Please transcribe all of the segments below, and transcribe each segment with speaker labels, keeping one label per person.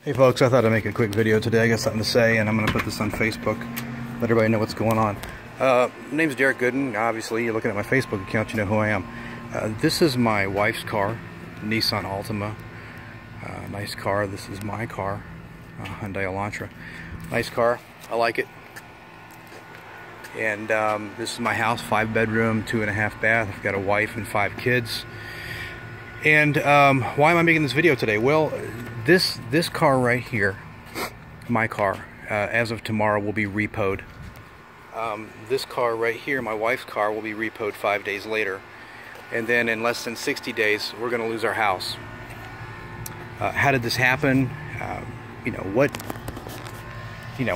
Speaker 1: Hey folks, I thought I'd make a quick video today. I got something to say, and I'm going to put this on Facebook. Let everybody know what's going on. My name's Derek Gooden. Obviously, you're looking at my Facebook account, you know who I am. This is my wife's car, Nissan Altima. Nice car. This is my car, Hyundai Elantra. Nice car. I like it. And this is my house, 5-bedroom, 2.5 bath. I've got a wife and 5 kids. And why am I making this video today? Well, this car right here, my car, as of tomorrow will be repoed. This car right here, my wife's car, will be repoed 5 days later. And then in less than 60 days, we're going to lose our house. How did this happen?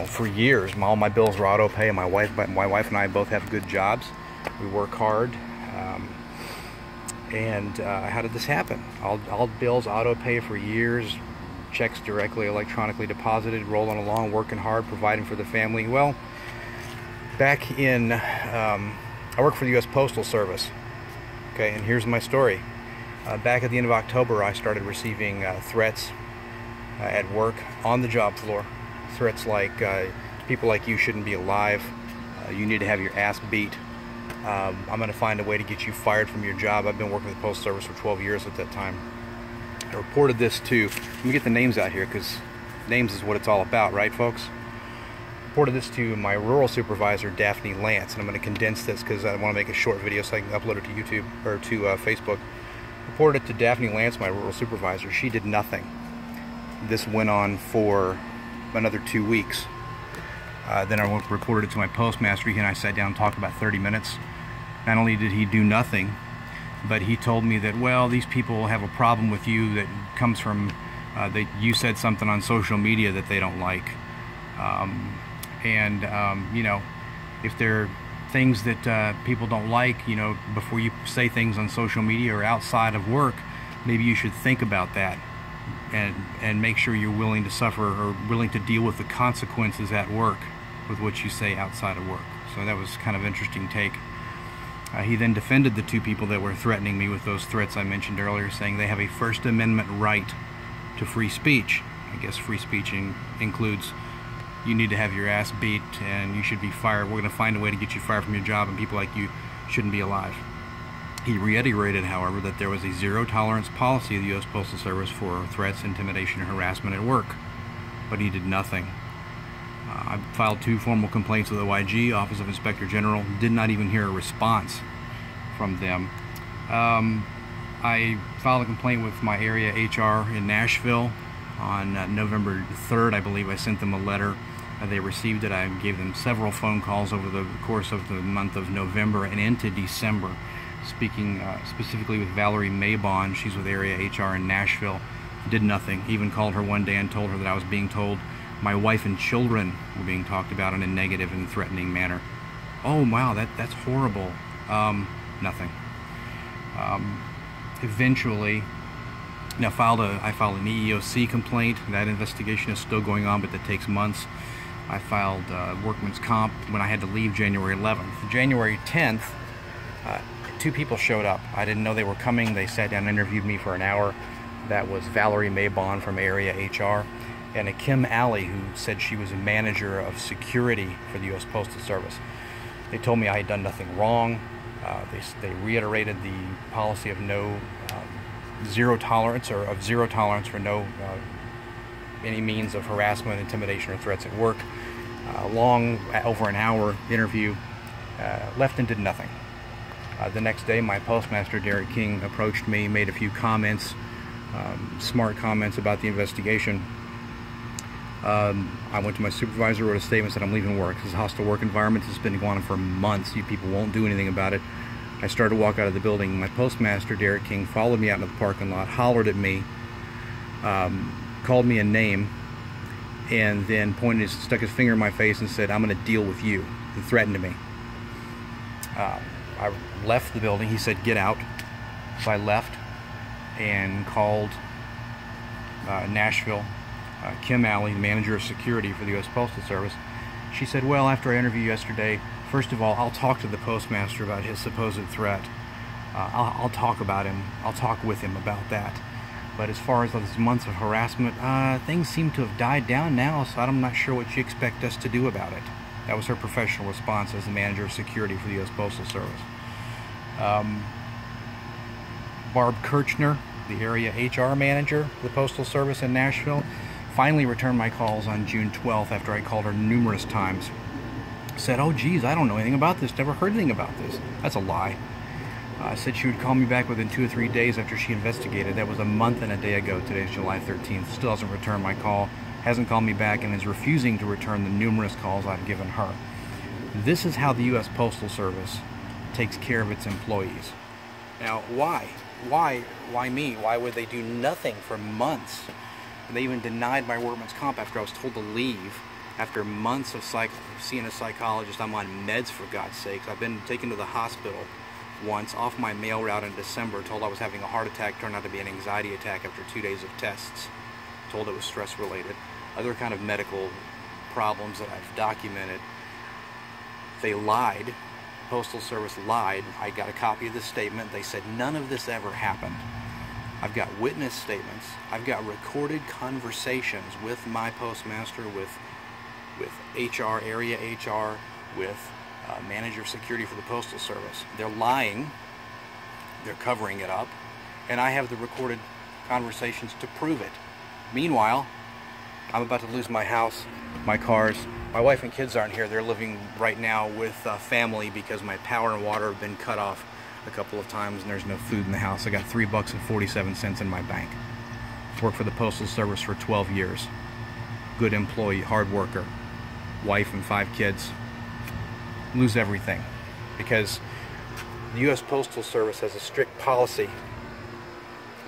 Speaker 1: For years, all my bills were auto pay. My wife and I both have good jobs. We work hard. How did this happen? All bills auto pay for years, checks directly electronically deposited, rolling along, working hard, providing for the family. Well, back in, I work for the US Postal Service. Okay, and here's my story. Back at the end of October, I started receiving threats at work, on the job floor. Threats like, people like you shouldn't be alive, you need to have your ass beat, I'm going to find a way to get you fired from your job. I've been working with the Postal Service for 12 years at that time. I reported this to, let me get the names out here because names is what it's all about, right folks? Reported this to my rural supervisor, Daphne Lance, and I'm going to condense this because I want to make a short video so I can upload it to YouTube or to Facebook. Reported it to Daphne Lance, my rural supervisor. She did nothing. This went on for another 2 weeks. Then I reported it to my postmaster. He and I sat down and talked about 30 minutes. Not only did he do nothing, but he told me that, well, these people have a problem with you that comes from that you said something on social media that they don't like. If there are things that people don't like, before you say things on social media or outside of work, maybe you should think about that and make sure you're willing to suffer or willing to deal with the consequences at work with what you say outside of work. So that was kind of an interesting take. He then defended the 2 people that were threatening me with those threats I mentioned earlier, saying they have a First Amendment right to free speech. I guess free speech includes you need to have your ass beat and you should be fired. We're going to find a way to get you fired from your job, and people like you shouldn't be alive. He reiterated, however, that there was a zero-tolerance policy of the U.S. Postal Service for threats, intimidation, and harassment at work, but he did nothing. I filed 2 formal complaints with OIG, Office of Inspector General, did not even hear a response from them. I filed a complaint with my area HR in Nashville on November 3rd, I believe. I sent them a letter. They received it. I gave them several phone calls over the course of the month of November and into December, speaking specifically with Valerie Maybon. She's with area HR in Nashville. Did nothing. Even called her one day and told her that I was being told my wife and children were being talked about in a negative and threatening manner. Oh wow, that's horrible. Nothing. Eventually, I filed an EEOC complaint. That investigation is still going on, but that takes months. I filed workman's comp when I had to leave January 11th. January 10th, 2 people showed up. I didn't know they were coming. They sat down and interviewed me for an hour. That was Valerie Maybon from area HR and a Kim Alley, who said she was a manager of security for the U.S. Postal Service. They told me I had done nothing wrong. They reiterated the policy of zero tolerance for no any means of harassment, intimidation, or threats at work. Over an hour interview, left and did nothing. The next day, my postmaster, Derek King, approached me, made a few comments, smart comments about the investigation. I went to my supervisor, wrote a statement, said I'm leaving work. This is a hostile work environment. This has been going on for months. You people won't do anything about it. I started to walk out of the building. My postmaster, Derek King, followed me out into the parking lot, hollered at me, called me a name, and then stuck his finger in my face and said, I'm going to deal with you, and threatened me. I left the building. He said, get out. So I left and called Nashville. Kim Alley, the manager of security for the U.S. Postal Service. She said, well, after I interviewed yesterday, first of all, I'll talk to the postmaster about his supposed threat. I'll talk about him. I'll talk with him about that. But as far as those months of harassment, things seem to have died down now, so I'm not sure what you expect us to do about it. That was her professional response as the manager of security for the U.S. Postal Service. Barb Kirchner, the area HR manager for the Postal Service in Nashville, finally returned my calls on June 12th after I called her numerous times. Said, "Oh geez, I don't know anything about this, never heard anything about this." That's a lie. Said she would call me back within 2 or 3 days after she investigated. That was a month and a day ago. Today's July 13th. Still hasn't returned my call, hasn't called me back, and is refusing to return the numerous calls I've given her. This is how the U.S. Postal Service takes care of its employees. Now, why? Why me? Why would they do nothing for months? And they even denied my workman's comp after I was told to leave. After months of seeing a psychologist, I'm on meds for God's sakes. I've been taken to the hospital once, off my mail route in December, told I was having a heart attack, turned out to be an anxiety attack after 2 days of tests, told it was stress related. Other kind of medical problems that I've documented. They lied. Postal Service lied. I got a copy of the statement. They said none of this ever happened. I've got witness statements. I've got recorded conversations with my postmaster, with HR, area HR, with manager of security for the Postal Service. They're lying. They're covering it up. And I have the recorded conversations to prove it. Meanwhile, I'm about to lose my house, my cars. My wife and kids aren't here. They're living right now with family because my power and water have been cut off a couple of times and there's no food in the house. I got $3.47 in my bank. Worked for the Postal Service for 12 years. Good employee, hard worker. Wife and 5 kids. Lose everything because the U.S. Postal Service has a strict policy,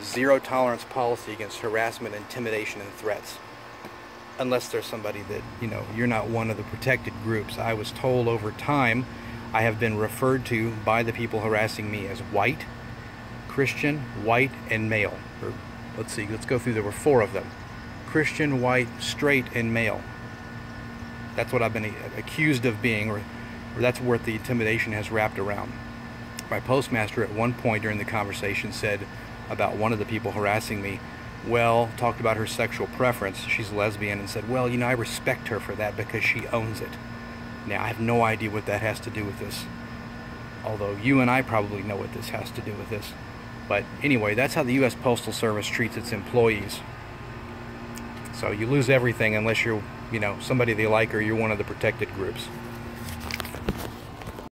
Speaker 1: zero tolerance policy against harassment, intimidation, and threats. Unless there's somebody that, you're not one of the protected groups. I was told over time I have been referred to by the people harassing me as white, Christian, white, and male. Or, let's go through, there were 4 of them. Christian, white, straight, and male. That's what I've been accused of being, or that's where the intimidation has wrapped around. My postmaster at one point during the conversation said about one of the people harassing me, talked about her sexual preference. She's lesbian, and said, well, I respect her for that because she owns it. Now, I have no idea what that has to do with this. Although you and I probably know what this has to do with this. But anyway, that's how the U.S. Postal Service treats its employees. So you lose everything unless you're, somebody they like or you're one of the protected groups.